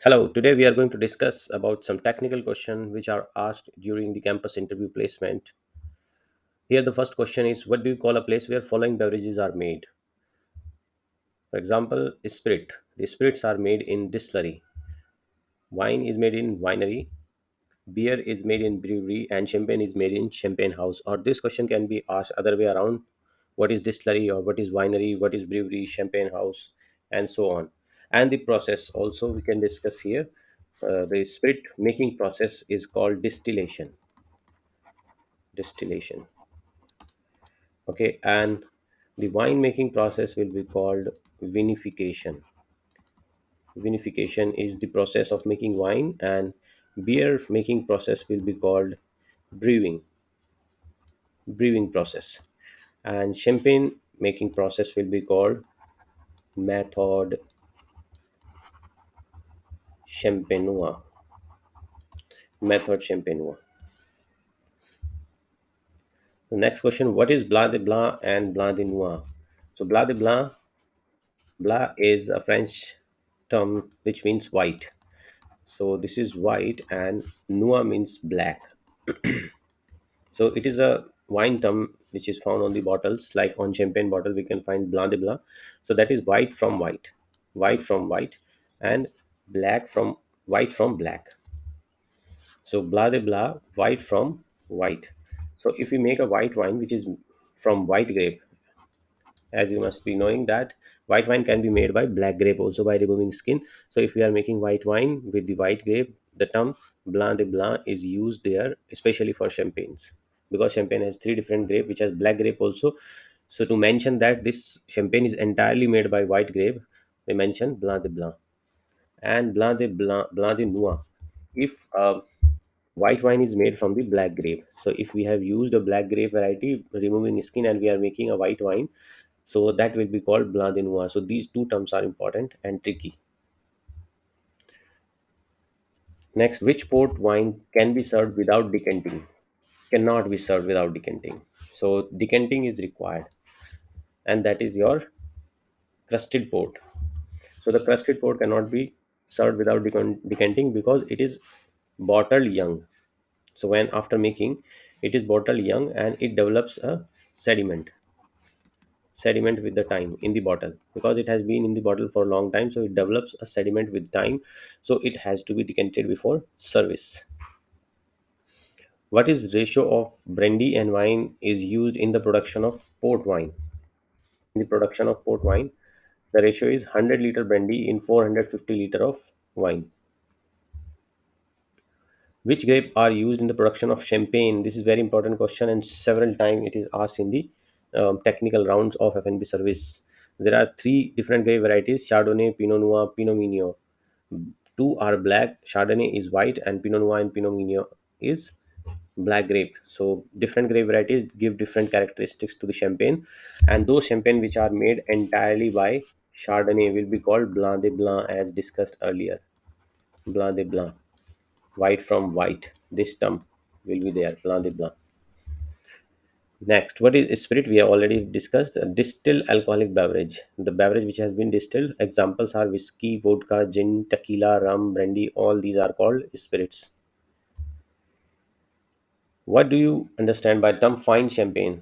Hello, today we are going to discuss about some technical questions which are asked during the campus interview placement. Here the first question is, what do you call a place where following beverages are made? For example, spirit. The spirits are made in distillery. Wine is made in winery. Beer is made in brewery and champagne is made in champagne house. Or this question can be asked other way around. What is distillery or what is winery? What is brewery, champagne house, and so on. And the process also we can discuss here. The spirit making process is called distillation. Okay, and the wine making process will be called vinification. Vinification is the process of making wine, and beer making process will be called brewing brewing process, and champagne making process will be called method champenois. Method champenois. The next question: what is blanc de blanc and blanc de noir? So blanc is a French term which means white. So this is white, and noir means black. So it is a wine term which is found on the bottles, like on champagne bottle we can find blanc de blanc. So that is white from white, and black from white from black. So blanc de blanc, white from white. So if we make a white wine which is from white grape, as you must be knowing that white wine can be made by black grape also by removing skin. So if we are making white wine with the white grape, the term blanc de blanc is used there, especially for champagnes, because champagne has three different grape which has black grape also. So to mention that this champagne is entirely made by white grape, they mention blanc de blanc. And blanc de noir, if white wine is made from the black grape. So if we have used a black grape variety removing skin and we are making a white wine, so that will be called blanc de noir. So these two terms are important and tricky. Next, which port wine can be served without decanting? Cannot be served without decanting. So decanting is required, and that is your crusted port. So the crusted port cannot be served without decanting because it is bottled young. So when after making, it is bottled young and it develops a sediment with the time in the bottle, because it has been in the bottle for a long time, so it develops a sediment with time. So it has to be decanted before service. What is ratio of brandy and wine is used in the production of port wine? In the production of port wine, the ratio is 100-liter brandy in 450 liter of wine. Which grape are used in the production of champagne? This is very important question, and several times it is asked in the technical rounds of F&B service. There are three different grape varieties: Chardonnay, Pinot Noir, Pinot Meunier. Two are black, Chardonnay is white, and Pinot Noir and Pinot Meunier is black grape. So different grape varieties give different characteristics to the champagne, and those champagne which are made entirely by Chardonnay will be called Blanc de Blanc, as discussed earlier. Blanc de Blanc, white from white. This term will be there, blanc de blanc. Next, what is spirit? We have already discussed. A distilled alcoholic beverage. The beverage which has been distilled. Examples are whiskey, vodka, gin, tequila, rum, brandy. All these are called spirits. What do you understand by term fine champagne?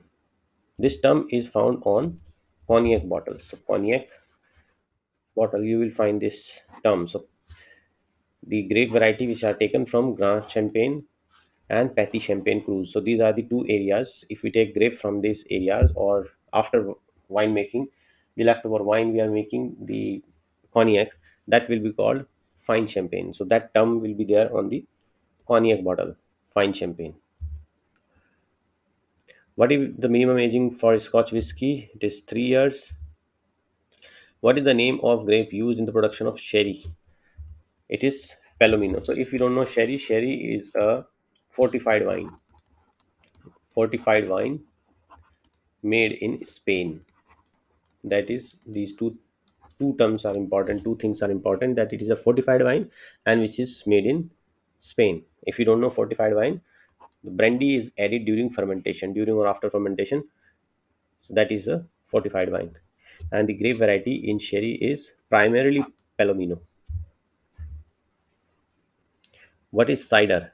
This term is found on cognac bottles. So cognac bottle, you will find this term. So the grape variety which are taken from Grand Champagne and Patty Champagne Cruise. So these are the two areas. If we take grape from these areas, or after wine making, the leftover wine we are making the cognac, that will be called fine champagne. So that term will be there on the cognac bottle, fine champagne. What is the minimum aging for Scotch whiskey? It is 3 years. What is the name of grape used in the production of sherry? It is Palomino. So if you don't know sherry, sherry is a fortified wine. Fortified wine made in Spain. That is, these two terms are important. Two things are important: that it is a fortified wine and which is made in Spain. If you don't know fortified wine, the brandy is added during fermentation, during or after fermentation. So that is a fortified wine. And the grape variety in sherry is primarily Palomino. What is cider?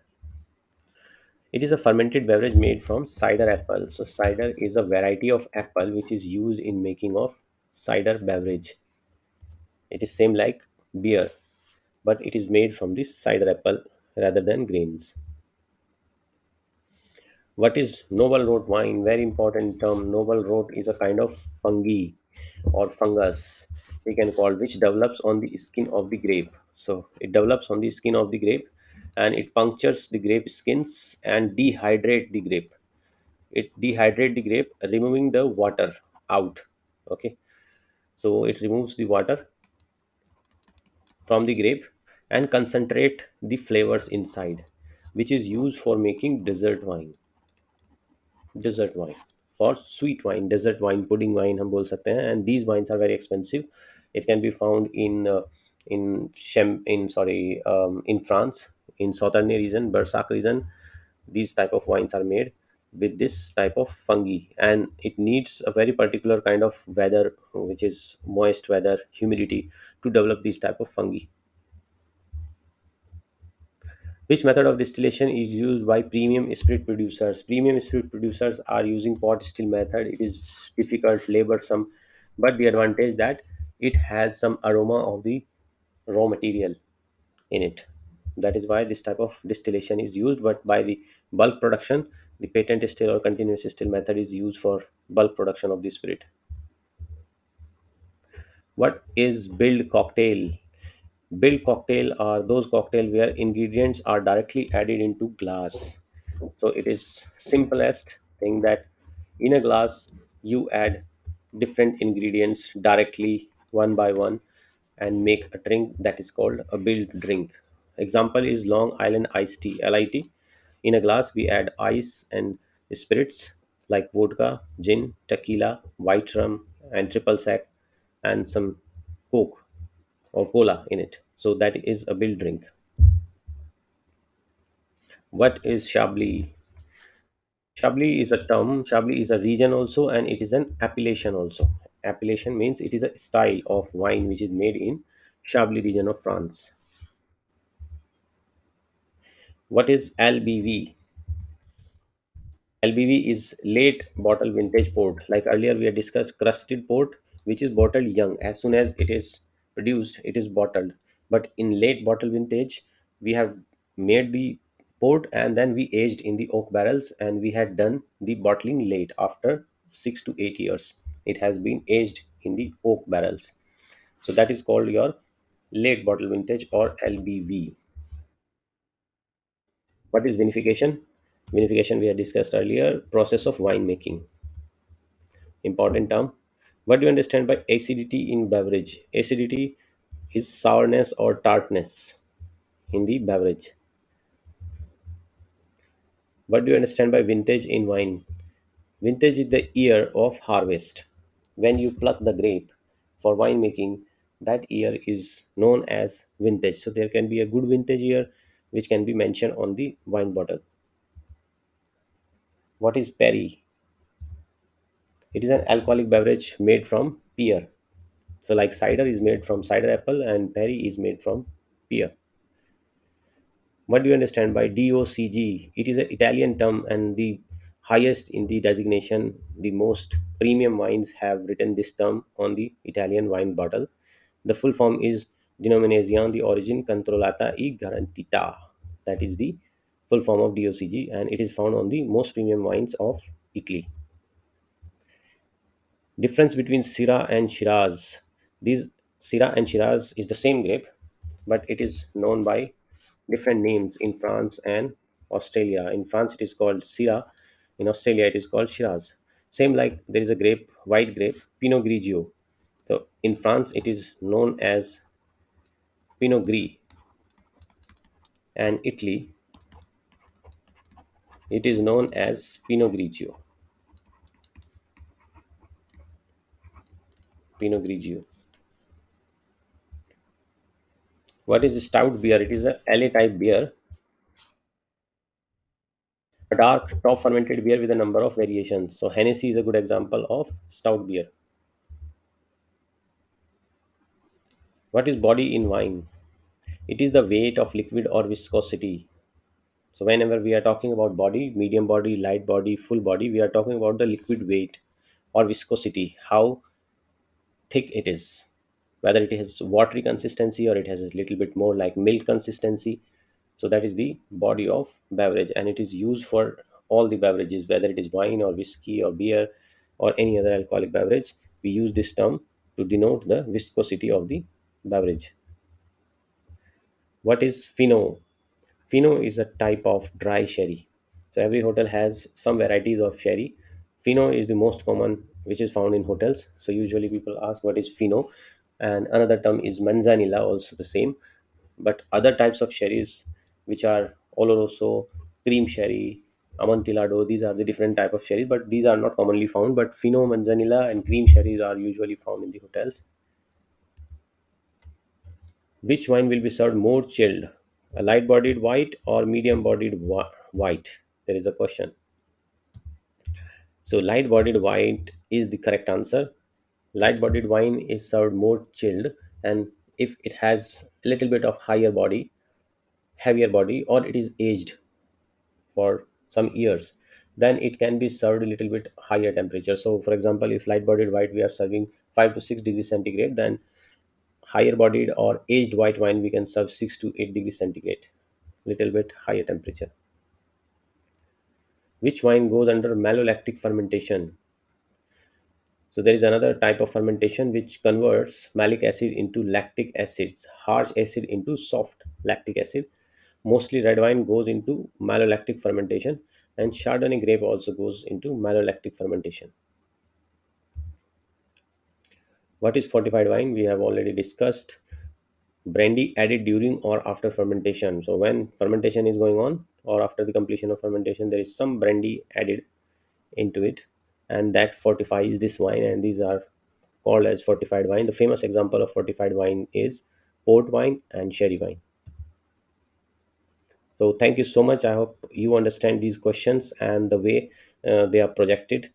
It is a fermented beverage made from cider apple. So cider is a variety of apple which is used in making of cider beverage. It is same like beer, but it is made from the cider apple rather than grains. What is noble rot wine? Very important term. Noble rot is a kind of fungi or fungus we can call, which develops on the skin of the grape. So it develops on the skin of the grape, and it punctures the grape skins and dehydrate the grape. It dehydrate the grape, removing the water out. Okay, so it removes the water from the grape and concentrate the flavors inside, which is used for making dessert wine. Dessert wine, for sweet wine, dessert wine, pudding wine हम बोल सकते हैं, and these wines are very expensive. It can be found in France, in southern region, Bersac region. These type of wines are made with this type of fungi, and it needs a very particular kind of weather, which is moist weather, humidity, to develop these type of fungi. Which method of distillation is used by premium spirit producers? Premium spirit producers are using pot still method. It is difficult, laborsome, but the advantage that it has some aroma of the raw material in it. That is why this type of distillation is used. But by the bulk production, the patent still or continuous still method is used for bulk production of the spirit. What is build cocktail? Build cocktail are those cocktail where ingredients are directly added into glass. So it is simplest thing that in a glass you add different ingredients directly one by one and make a drink that is called a build drink. Example is Long Island iced tea, LIT. In a glass we add ice and spirits like vodka, gin, tequila, white rum, and triple sec, and some coke or cola in it. So that is a build drink. What is Chablis? Chablis is a term. Chablis is a region also, and it is an appellation also. Appellation means it is a style of wine which is made in Chablis region of France. What is LBV? LBV is late bottle vintage port. Like earlier we had discussed crusted port, which is bottled young. As soon as it is produced, it is bottled. But in late bottle vintage, we have made the port and then we aged in the oak barrels, and we had done the bottling late after 6 to 8 years. It has been aged in the oak barrels. So that is called your late bottle vintage or LBV. What is vinification? Vinification we had discussed earlier, process of wine making. Important term. What do you understand by acidity in beverage? Acidity is sourness or tartness in the beverage. What do you understand by vintage in wine? Vintage is the year of harvest. When you pluck the grape for wine making, that year is known as vintage. So there can be a good vintage year which can be mentioned on the wine bottle. What is perry? It is an alcoholic beverage made from pear. So like cider is made from cider apple and perry is made from pear. What do you understand by DOCG? It is an Italian term and the highest in the designation. The most premium wines have written this term on the Italian wine bottle. The full form is Denominazione di Origine Controllata e Garantita. That is the full form of DOCG, and it is found on the most premium wines of Italy. Difference between Syrah and Shiraz. These Syrah and Shiraz is the same grape, but it is known by different names in France and Australia. In France, it is called Syrah. In Australia, it is called Shiraz. Same like there is a grape, white grape, Pinot Grigio. So in France, it is known as Pinot Gris, and Italy, it is known as Pinot Grigio. Pinot Grigio. What is stout beer? It is a LA type beer, a dark top fermented beer with a number of variations. So Hennessy is a good example of stout beer. What is body in wine? It is the weight of liquid or viscosity. So whenever we are talking about body, medium body, light body, full body, we are talking about the liquid weight or viscosity, how thick it is, whether it has watery consistency or it has a little bit more like milk consistency. So that is the body of beverage, and it is used for all the beverages, whether it is wine or whiskey or beer or any other alcoholic beverage. We use this term to denote the viscosity of the beverage. What is Fino? Fino is a type of dry sherry. So every hotel has some varieties of sherry. Fino is the most common, which is found in hotels. So usually people ask what is Fino, and another term is Manzanilla, also the same. But other types of sherries, which are Oloroso, cream sherry, Amontillado, these are the different type of sherries, but these are not commonly found. But Fino, Manzanilla, and cream sherries are usually found in the hotels. Which wine will be served more chilled? A light bodied white or medium bodied white? There is a question. So, light bodied white is the correct answer. Light bodied wine is served more chilled, and if it has a little bit of higher body, heavier body, or it is aged for some years, then it can be served a little bit higher temperature. So, for example, if light bodied white we are serving 5 to 6 degrees centigrade, then higher bodied or aged white wine we can serve 6 to 8 degrees centigrade, little bit higher temperature. Which wine goes under malolactic fermentation? So there is another type of fermentation which converts malic acid into lactic acids, harsh acid into soft lactic acid. Mostly red wine goes into malolactic fermentation, and Chardonnay grape also goes into malolactic fermentation. What is fortified wine? We have already discussed. Brandy added during or after fermentation. So when fermentation is going on or after the completion of fermentation, there is some brandy added into it, and that fortifies this wine, and these are called as fortified wine. The famous example of fortified wine is port wine and sherry wine. So thank you so much. I hope you understand these questions and the way they are projected.